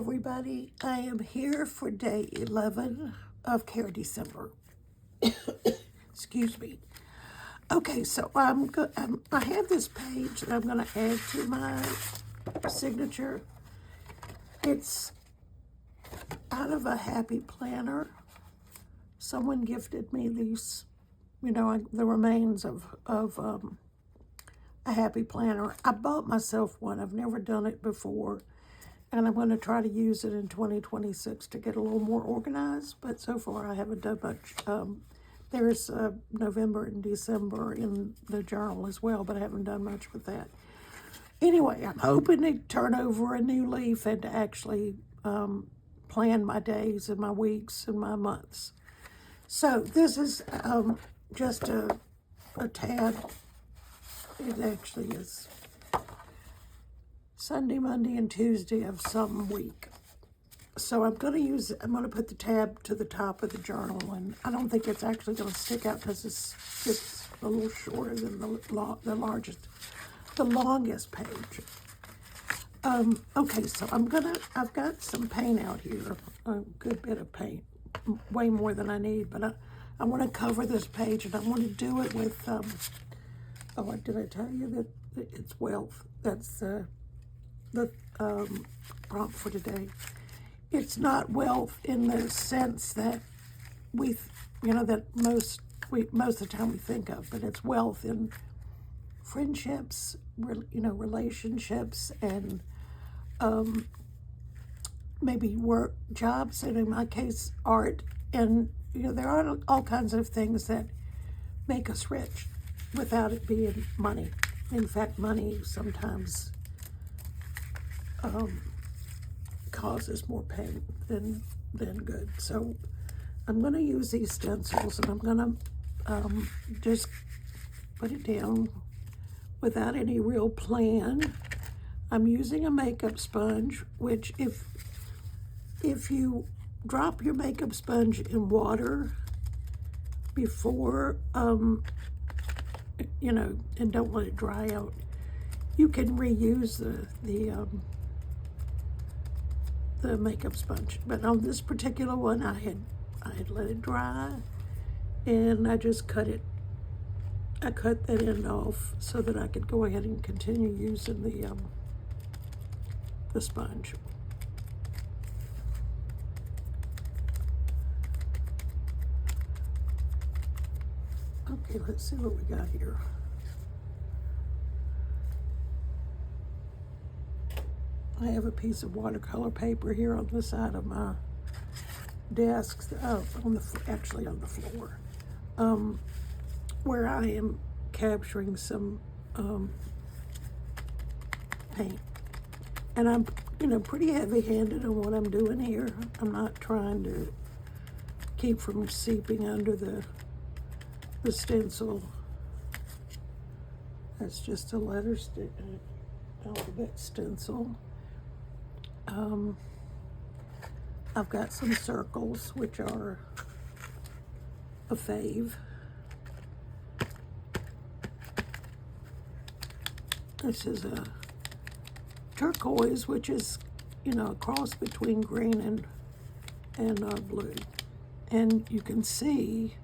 everybody. I am here for day 11 of Care December. Excuse me. Okay, so I have this page that I'm going to add to my signature. It's out of a Happy Planner. Someone gifted me these, the remains of a Happy Planner. I bought myself one. I've never done it before. And I'm going to try to use it in 2026 to get a little more organized. But so far, I haven't done much. There's November and December in the journal as well, but I haven't done much with that. Anyway, I'm hoping to turn over a new leaf and to actually plan my days and my weeks and my months. So this is just a tab. It actually is Sunday, Monday, and Tuesday of some week. So I'm going to put the tab to the top of the journal, and I don't think it's actually going to stick out because it's just a little shorter than the longest page. Okay, so I've got some paint out here, a good bit of paint, way more than I need, but I want to cover this page, and I want to do it with, did I tell you that it's wealth? That's the prompt for today. It's not wealth in the sense that most of the time we think of, but it's wealth in friendships, relationships, and maybe work, jobs, and in my case, art. And there are all kinds of things that make us rich without it being money. In fact, money sometimes causes more pain than good. So I'm going to use these stencils, and I'm going to just put it down without any real plan. I'm using a makeup sponge, which if you drop your makeup sponge in water before, and don't let it dry out, you can reuse the makeup sponge. But on this particular one, I had let it dry, and I just cut that end off so that I could go ahead and continue using the sponge. Okay, let's see what we got here. I have a piece of watercolor paper here on the side of my desk, actually on the floor, where I am capturing some paint. And I'm, pretty heavy-handed on what I'm doing here. I'm not trying to keep from seeping under the stencil. That's just a alphabet stencil. I've got some circles, which are a fave. This is a turquoise, which is, a cross between green and blue. And you can see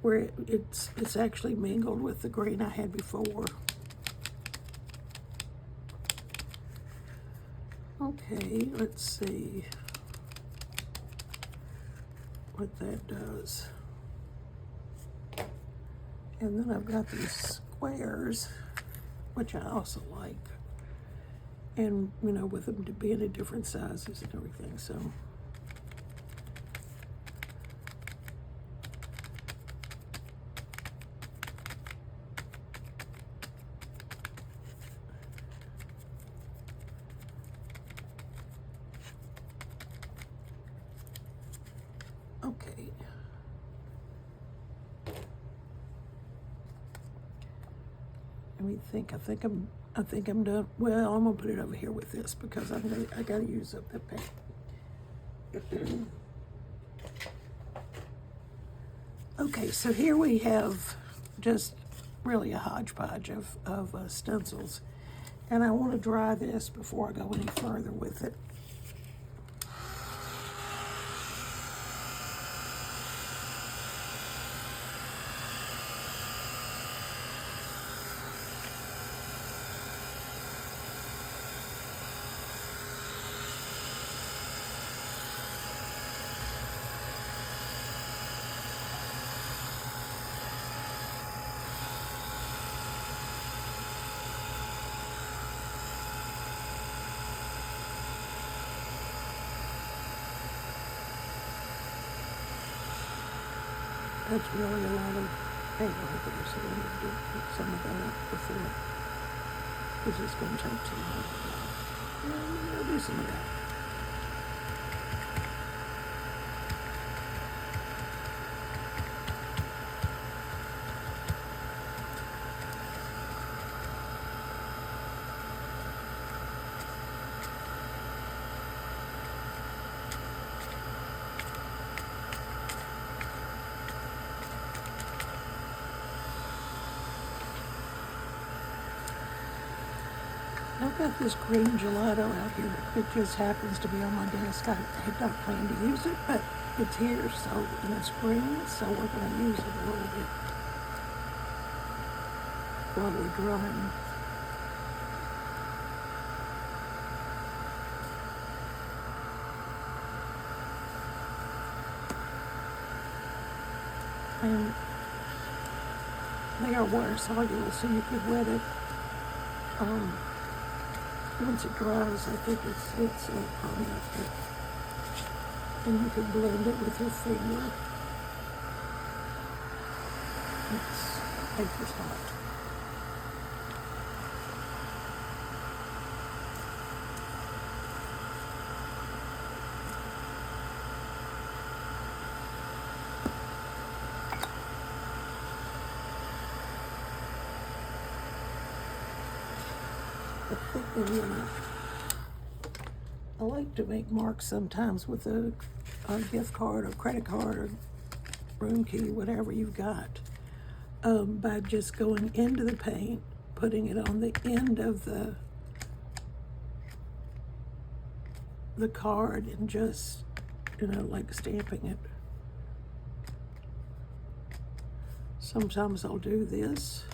where it's actually mingled with the green I had before. Okay, let's see what that does. And then I've got these squares, which I also like. And, with them to be in different sizes and everything, so. Okay. Let me think. I think I'm done. Well, I'm gonna put it over here with this because I gotta use up that paint. Okay, so here we have just really a hodgepodge of stencils, and I want to dry this before I go any further with it. That's really a lot of paint right there, so we need to put some of that up before, because it's going to take too long. Yeah, I'll do some of that. I've got this green gelato out here. It just happens to be on my desk. I had not planned to use it, but it's here, so, and it's green, so we're going to use it a little bit while we're drying. And they are water soluble, so you could wet it. Once it dries, I think it's permanent. And you can blend it with your finger. It's paper's hot. I like to make marks sometimes with a gift card or credit card or room key, whatever you've got, by just going into the paint, putting it on the end of the card, and just, like stamping it. Sometimes I'll do this.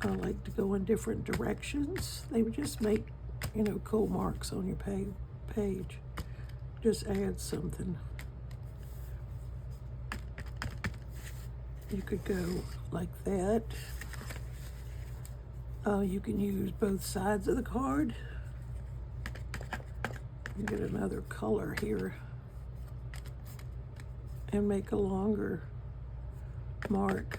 I like to go in different directions. They would just make, cool marks on your page. Just add something. You could go like that. You can use both sides of the card. You get another color here and make a longer mark.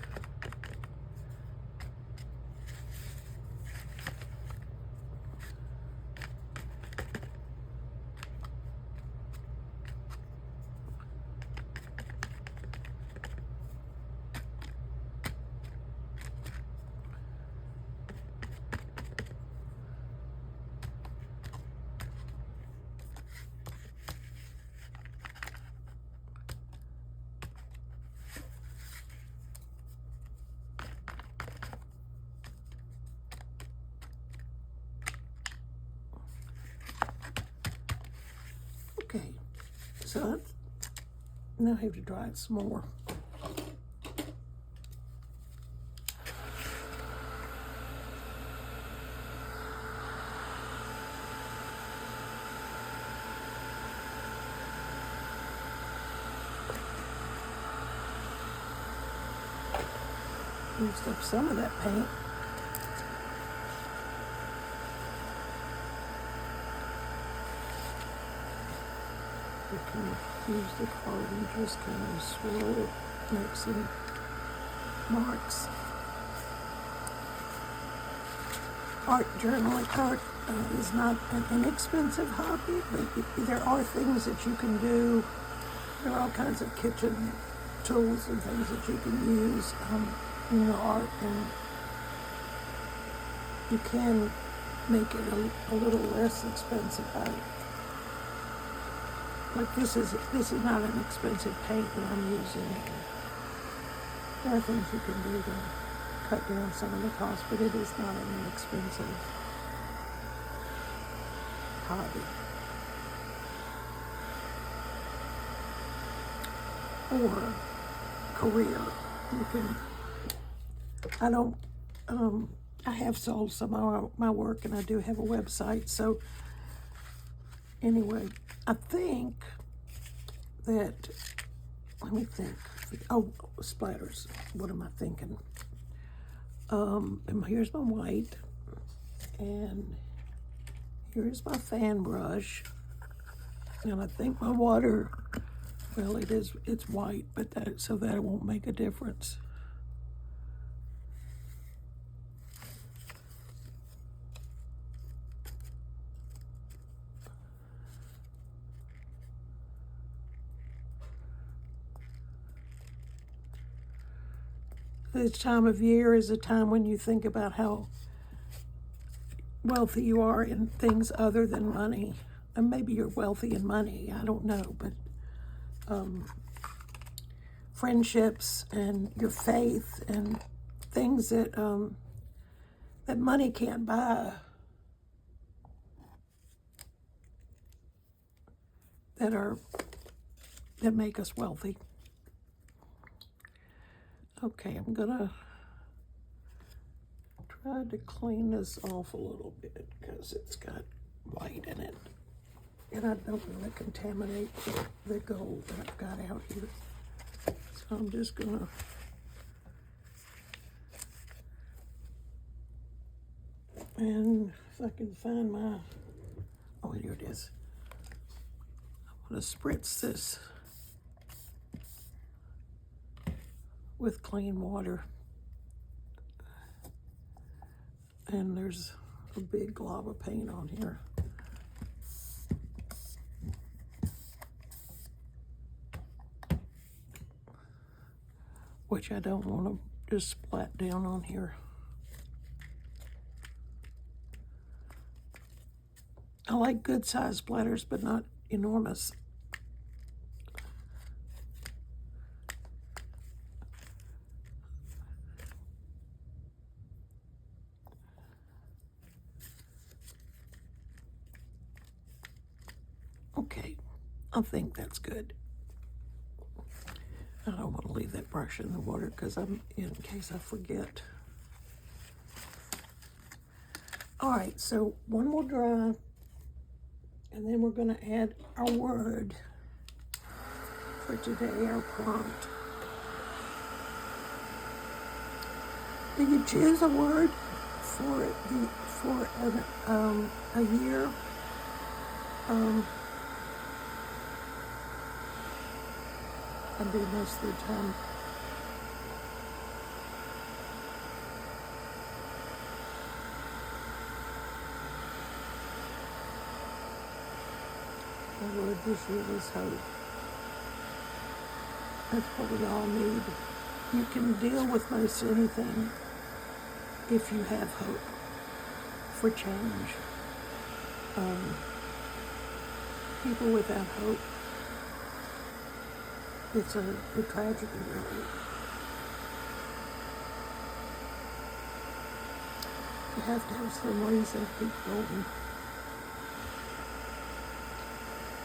Okay, so now I have to dry it some more. Used up some of that paint. You can use the card and just kind of swirl it, make some marks. Art journaling art is not an inexpensive hobby, but there are things that you can do. There are all kinds of kitchen tools and things that you can use in your art, and you can make it a little less expensive. Like this is not an expensive paint that I'm using. There are things you can do to cut down some of the cost, but it is not an inexpensive hobby. Or career. You can, I have sold some of my work, and I do have a website, so anyway, I think that, let me think. Oh, splatters. What am I thinking? And here's my white, and here's my fan brush, and I think my water Well, it's white, but so that won't make a difference. This time of year is a time when you think about how wealthy you are in things other than money. And maybe you're wealthy in money, I don't know, but friendships and your faith and things that that money can't buy, that make us wealthy. Okay, I'm gonna try to clean this off a little bit because it's got white in it. And I don't want to contaminate the gold that I've got out here. So I'm just gonna and if I can find my, oh, here it is. I'm gonna spritz this with clean water. And there's a big glob of paint on here. Which I don't want to just splat down on here. I like good sized splatters, but not enormous. Okay, I think that's good. I don't want to leave that brush in the water because in case I forget. All right, so one will dry, and then we're going to add our word for today, our prompt. Do you choose a word for a year? I do most of the time. The word this year was hope. That's what we all need. You can deal with most anything if you have hope for change. People without hope, it's a tragedy, really. You have to have some reason to keep going.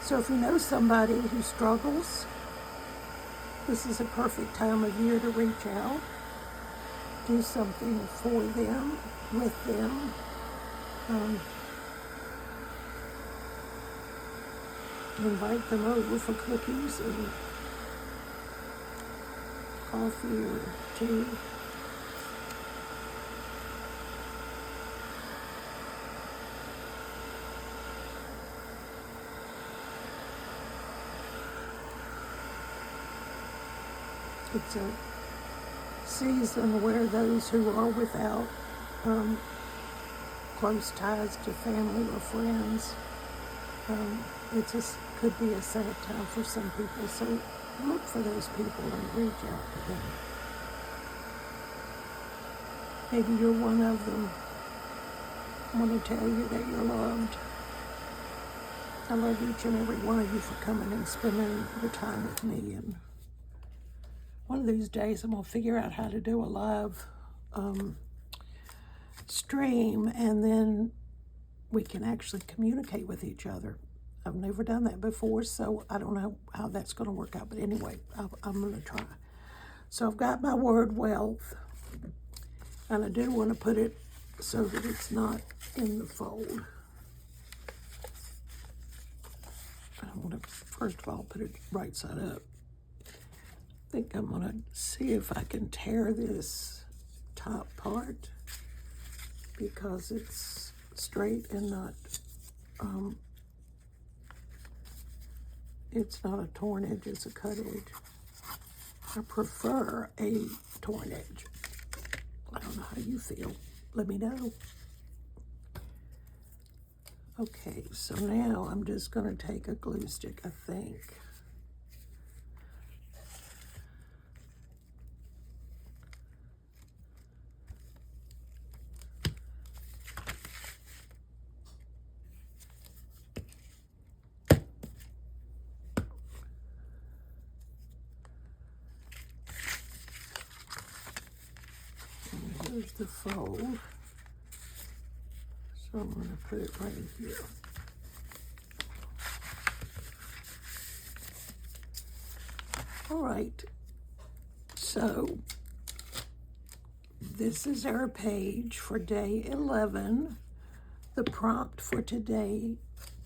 So if you know somebody who struggles, this is a perfect time of year to reach out, do something for them, with them. Invite them over for cookies and coffee or tea. It's a season where those who are without close ties to family or friends, could be a sad time for some people. So look for those people and reach out to them. Maybe you're one of them. I want to tell you that you're loved. I love each and every one of you for coming and spending your time with me. And one of these days I'm going to figure out how to do a live stream, and then we can actually communicate with each other. I've never done that before, so I don't know how that's going to work out. But anyway, I'm going to try. So I've got my word wealth, and I do want to put it so that it's not in the fold. I want to, first of all, put it right side up. I think I'm going to see if I can tear this top part because it's straight and not It's not a torn edge, it's a cut edge. I prefer a torn edge. I don't know how you feel. Let me know. Okay, so now I'm just going to take a glue stick, I think. And here's the fold. So I'm going to put it right here. All right, so this is our page for day 11. The prompt for today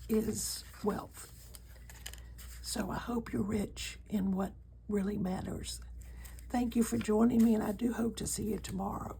is wealth. So I hope you're rich in what really matters. Thank you for joining me, and I do hope to see you tomorrow.